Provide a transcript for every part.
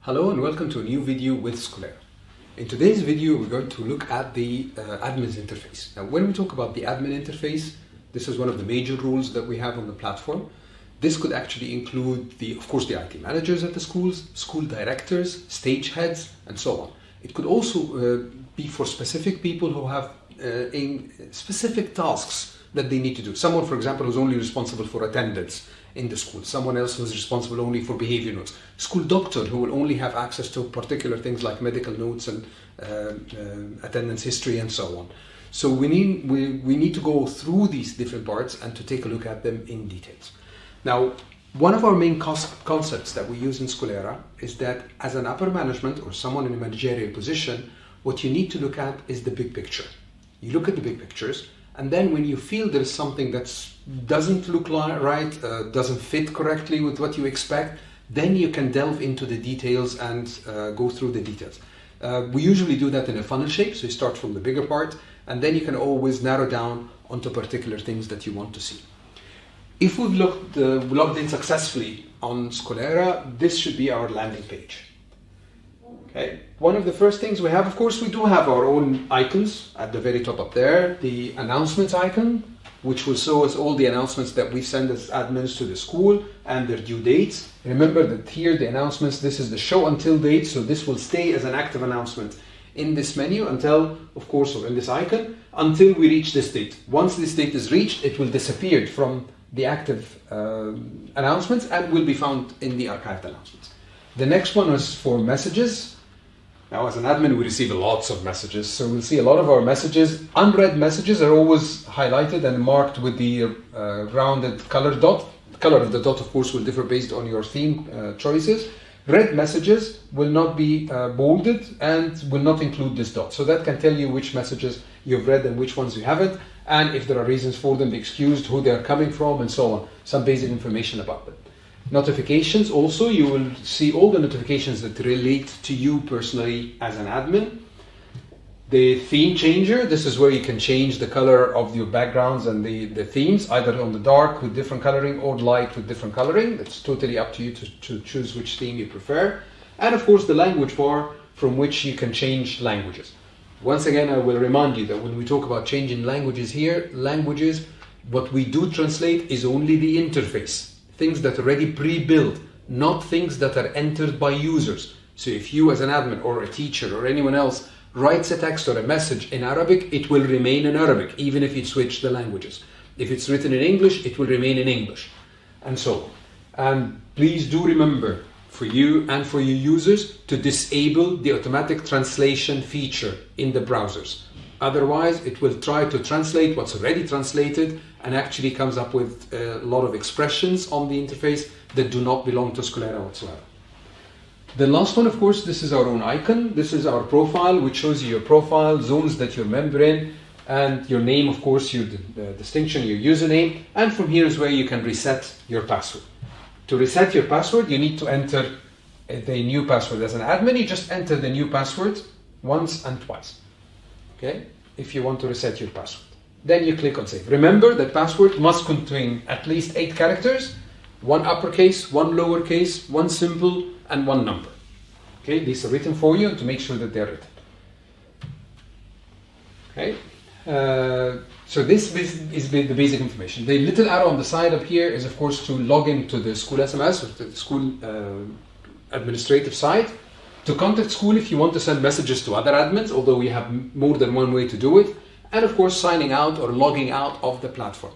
Hello and welcome to a new video with Skolera. In today's video we're going to look at the admin's interface. Now when we talk about the admin interface, this is one of the major rules that we have on the platform. This could actually include of course the IT managers at the schools, school directors, stage heads and so on. It could also be for specific people who have specific tasks that they need to do. Someone, for example, who's only responsible for attendance in the school, someone else who's responsible only for behavior notes, school doctor who will only have access to particular things like medical notes and attendance history and so on. So we need to go through these different parts and to take a look at them in details. Now, one of our main concepts that we use in Skolera is that as an upper management or someone in a managerial position, what you need to look at is the big picture. You look at the big pictures, and then when you feel there is something that doesn't look right, doesn't fit correctly with what you expect, then you can delve into the details and go through the details. We usually do that in a funnel shape, so you start from the bigger part, and then you can always narrow down onto particular things that you want to see. If we've logged in successfully on Skolera, this should be our landing page. Okay. One of the first things we have, of course, we do have our own icons at the very top up there. The announcements icon, which will show us all the announcements that we send as admins to the school and their due dates. Remember that here the announcements, this is the show until date, so this will stay as an active announcement in this menu until, of course, or in this icon, until we reach this date. Once this date is reached, it will disappear from the active announcements and will be found in the archived announcements. The next one is for messages. Now, as an admin, we receive lots of messages, so we'll see a lot of our messages. Unread messages are always highlighted and marked with the rounded color dot. The color of the dot, of course, will differ based on your theme choices. Read messages will not be bolded and will not include this dot. So that can tell you which messages you've read and which ones you haven't, and if there are reasons for them, be excused, who they are coming from, and so on. Some basic information about them. Notifications also, you will see all the notifications that relate to you personally as an admin. The theme changer, this is where you can change the color of your backgrounds and the themes, either on the dark with different coloring or light with different coloring. It's totally up to you to choose which theme you prefer. And of course the language bar from which you can change languages. Once again, I will remind you that when we talk about changing languages here, languages, what we do translate is only the interface. Things that are already pre-built, not things that are entered by users. So if you as an admin or a teacher or anyone else writes a text or a message in Arabic, it will remain in Arabic, even if you switch the languages. If it's written in English, it will remain in English, and so on. And please do remember, for you and for your users, to disable the automatic translation feature in the browsers. Otherwise, it will try to translate what's already translated and actually comes up with a lot of expressions on the interface that do not belong to Skolera whatsoever. The last one, of course, this is our own icon. This is our profile, which shows you your profile, zones that you're a member in, and your name, of course, your distinction, your username, and from here is where you can reset your password. To reset your password, you need to enter the new password. As an admin, you just enter the new password once and twice. Okay? If you want to reset your password. Then you click on save. Remember that password must contain at least 8 characters, 1 uppercase, 1 lowercase, 1 simple, and 1 number. Okay, these are written for you to make sure that they're written. Okay, so this is the basic information. The little arrow on the side up here is, of course, to log into the school SMS or to the school administrative side. To contact school if you want to send messages to other admins, although we have more than one way to do it. And of course, signing out or logging out of the platform.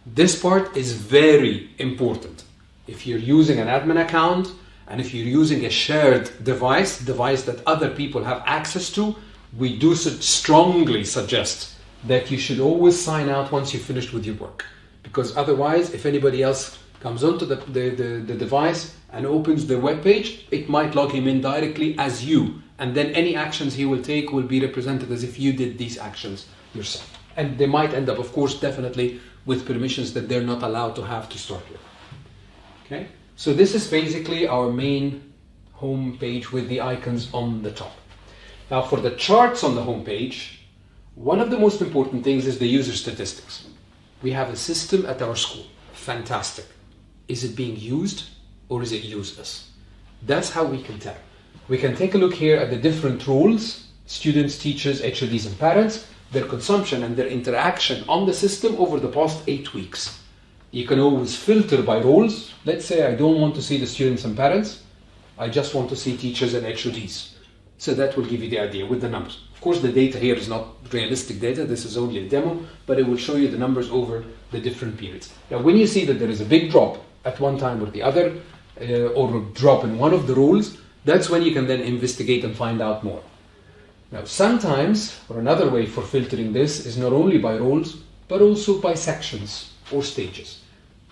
This part is very important. If you're using an admin account and if you're using a shared device that other people have access to, we do strongly suggest that you should always sign out once you're finished with your work. Because otherwise, if anybody else comes onto the device and opens the web page, it might log him in directly as you. And then any actions he will take will be represented as if you did these actions yourself. And they might end up, of course, definitely with permissions that they're not allowed to have to start with. Okay, so this is basically our main home page with the icons on the top. Now for the charts on the home page, one of the most important things is the user statistics. We have a system at our school. Fantastic. Is it being used or is it useless? That's how we can tell. we can take a look here at the different roles: students, teachers, HODs, and parents, their consumption and their interaction on the system over the past 8 weeks. You can always filter by roles. Let's say I don't want to see the students and parents, I just want to see teachers and HODs. So that will give you the idea with the numbers. Of course, the data here is not realistic data, this is only a demo, but it will show you the numbers over the different periods. Now, when you see that there is a big drop at one time or the other, or a drop in one of the roles, that's when you can then investigate and find out more. Now, sometimes, or another way for filtering this is not only by roles, but also by sections or stages.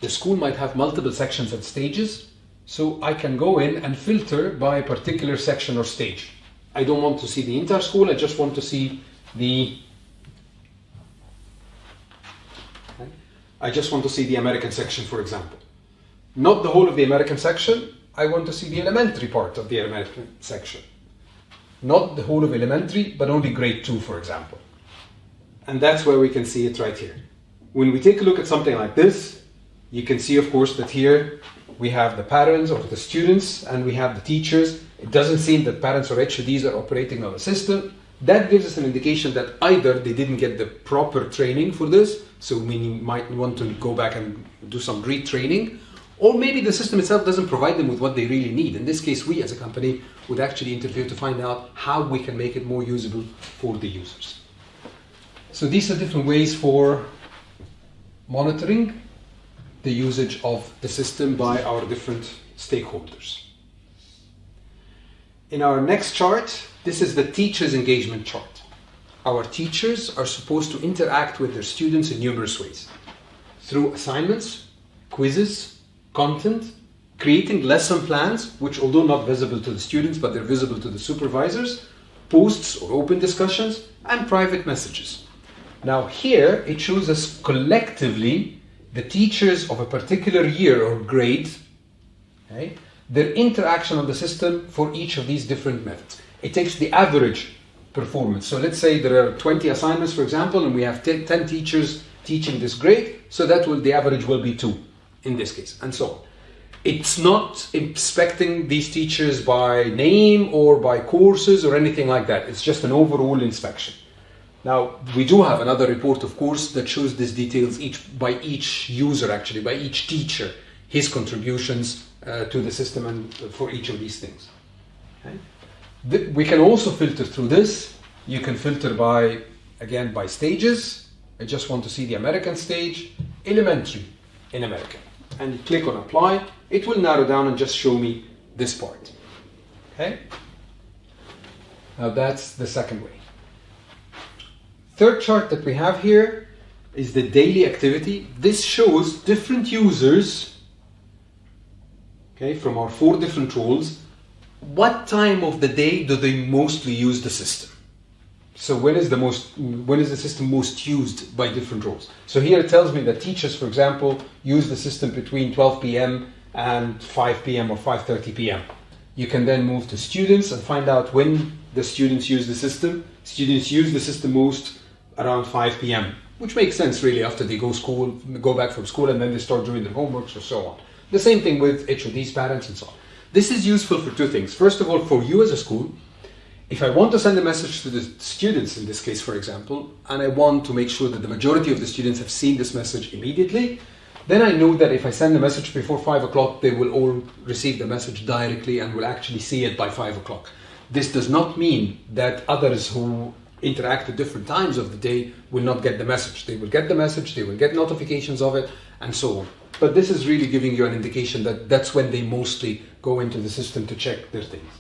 The school might have multiple sections and stages, so I can go in and filter by a particular section or stage. I don't want to see the entire school, I just want to see the American section, for example. Not the whole of the American section, I want to see the elementary part of the American section. Not the whole of elementary, but only grade 2, for example. And that's where we can see it right here. When we take a look at something like this, you can see, of course, that here we have the parents or the students and we have the teachers. It doesn't seem that parents or HODs are operating on the system. That gives us an indication that either they didn't get the proper training for this, so we might want to go back and do some retraining, or maybe the system itself doesn't provide them with what they really need. In this case, we as a company would actually interfere to find out how we can make it more usable for the users. So these are different ways for monitoring the usage of the system by our different stakeholders. In our next chart, this is the teacher's engagement chart. Our teachers are supposed to interact with their students in numerous ways. Through assignments, quizzes, content, creating lesson plans, which although not visible to the students, but they're visible to the supervisors, posts or open discussions, and private messages. Now here, it shows us collectively the teachers of a particular year or grade, okay, their interaction on the system for each of these different methods. It takes the average performance. So let's say there are 20 assignments, for example, and we have 10 teachers teaching this grade, so the average will be 2 in this case, and so on. It's not inspecting these teachers by name or by courses or anything like that. It's just an overall inspection. Now, we do have another report, of course, that shows these details by each user, actually, by each teacher, his contributions to the system and for each of these things. Okay? We can also filter through this. You can filter by, again, by stages. I just want to see the American stage, elementary in America. And you click on apply. It will narrow down and just show me this part. Okay? Now that's the second way. Third chart that we have here is the daily activity. This shows different users, okay, from our 4 different roles. What time of the day do they mostly use the system? So when is the system most used by different roles? So here it tells me that teachers, for example, use the system between 12 p.m. and 5 p.m. or 5:30 p.m. You can then move to students and find out when the students use the system. Students use the system most around 5 p.m., which makes sense really after they go back from school and then they start doing their homeworks or so on. The same thing with HODs, parents, and so on. This is useful for 2 things. First of all, for you as a school, if I want to send a message to the students, in this case, for example, and I want to make sure that the majority of the students have seen this message immediately, then I know that if I send the message before 5 o'clock, they will all receive the message directly and will actually see it by 5 o'clock. This does not mean that others who interact at different times of the day will not get the message. They will get the message, they will get notifications of it, and so on. But this is really giving you an indication that that's when they mostly go into the system to check their things.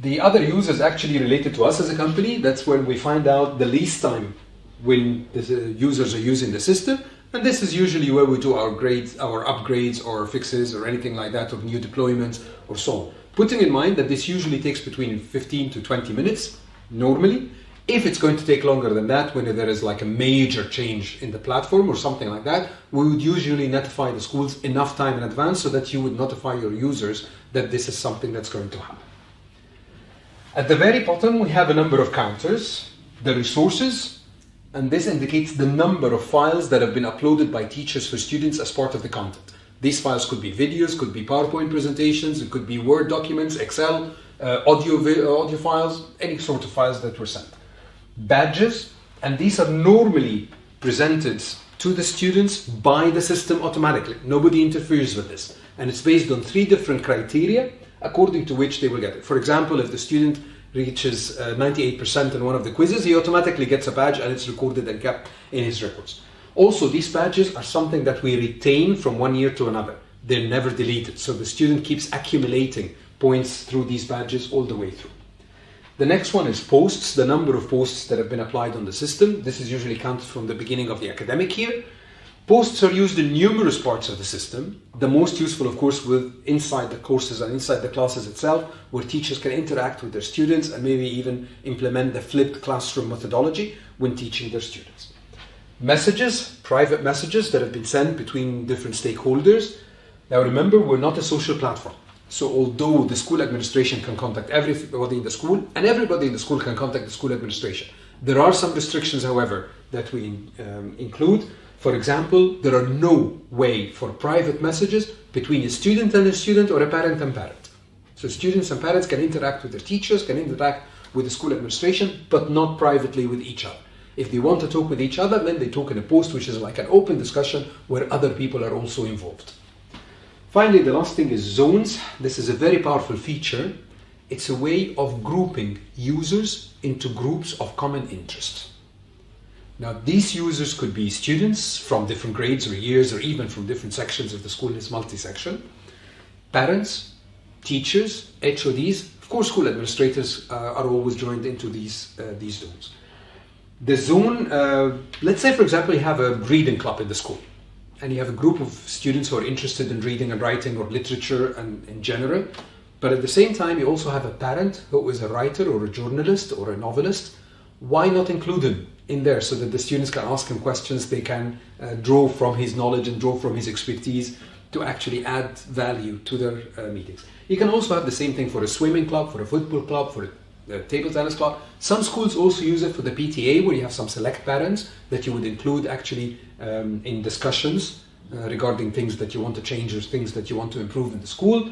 The other use is actually related to us as a company. That's when we find out the least time when the users are using the system. And this is usually where we do our grades, our upgrades or fixes or anything like that, or new deployments or so on. Putting in mind that this usually takes between 15 to 20 minutes normally. If it's going to take longer than that, when there is like a major change in the platform or something like that, we would usually notify the schools enough time in advance so that you would notify your users that this is something that's going to happen. At the very bottom, we have a number of counters, the resources, and this indicates the number of files that have been uploaded by teachers for students as part of the content. These files could be videos, could be PowerPoint presentations, it could be Word documents, Excel, audio files, any sort of files that were sent. Badges, and these are normally presented to the students by the system automatically. Nobody interferes with this. And it's based on 3 different criteria according to which they will get it. For example, if the student reaches 98% in one of the quizzes, he automatically gets a badge and it's recorded and kept in his records. Also, these badges are something that we retain from one year to another. They're never deleted. So the student keeps accumulating points through these badges all the way through. The next one is posts, the number of posts that have been applied on the system. This is usually counted from the beginning of the academic year. Posts are used in numerous parts of the system. The most useful, of course, with inside the courses and inside the classes itself, where teachers can interact with their students and maybe even implement the flipped classroom methodology when teaching their students. Messages, private messages that have been sent between different stakeholders. Now remember, we're not a social platform. So although the school administration can contact everybody in the school, and everybody in the school can contact the school administration, there are some restrictions, however, that we include. For example, there are no way for private messages between a student and a student or a parent and parent. So students and parents can interact with their teachers, can interact with the school administration, but not privately with each other. If they want to talk with each other, then they talk in a post, which is like an open discussion where other people are also involved. Finally, the last thing is zones. This is a very powerful feature. It's a way of grouping users into groups of common interest. Now, these users could be students from different grades or years, or even from different sections if the school is multi-section, parents, teachers, HODs, of course, school administrators are always joined into these zones. The zone, let's say, for example, you have a reading club in the school, and you have a group of students who are interested in reading and writing or literature and in general, but at the same time, you also have a parent who is a writer or a journalist or a novelist. Why not include him in there so that the students can ask him questions, they can draw from his knowledge and draw from his expertise to actually add value to their meetings. You can also have the same thing for a swimming club, for a football club, for a table tennis club. Some schools also use it for the PTA, where you have some select parents that you would include actually in discussions regarding things that you want to change or things that you want to improve in the school.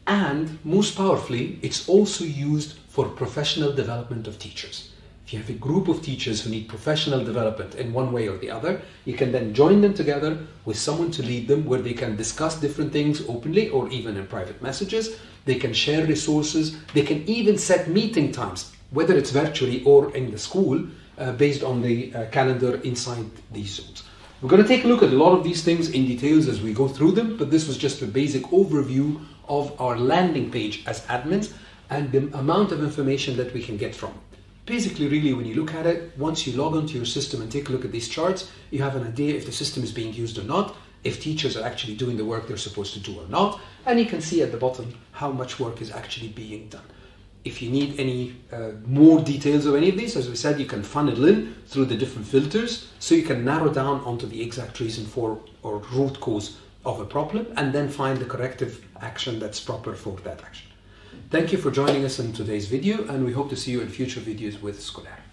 And most powerfully, it's also used for professional development of teachers. If you have a group of teachers who need professional development in one way or the other, you can then join them together with someone to lead them, where they can discuss different things openly or even in private messages. They can share resources. They can even set meeting times, whether it's virtually or in the school, based on the calendar inside these zones. We're going to take a look at a lot of these things in details as we go through them, but this was just a basic overview of our landing page as admins and the amount of information that we can get from it. Basically, really, when you look at it, once you log onto your system and take a look at these charts, you have an idea if the system is being used or not, if teachers are actually doing the work they're supposed to do or not, and you can see at the bottom how much work is actually being done. If you need any more details of any of these, as we said, you can funnel in through the different filters, so you can narrow down onto the exact reason for or root cause of a problem, and then find the corrective action that's proper for that action. Thank you for joining us in today's video, and we hope to see you in future videos with Skolera.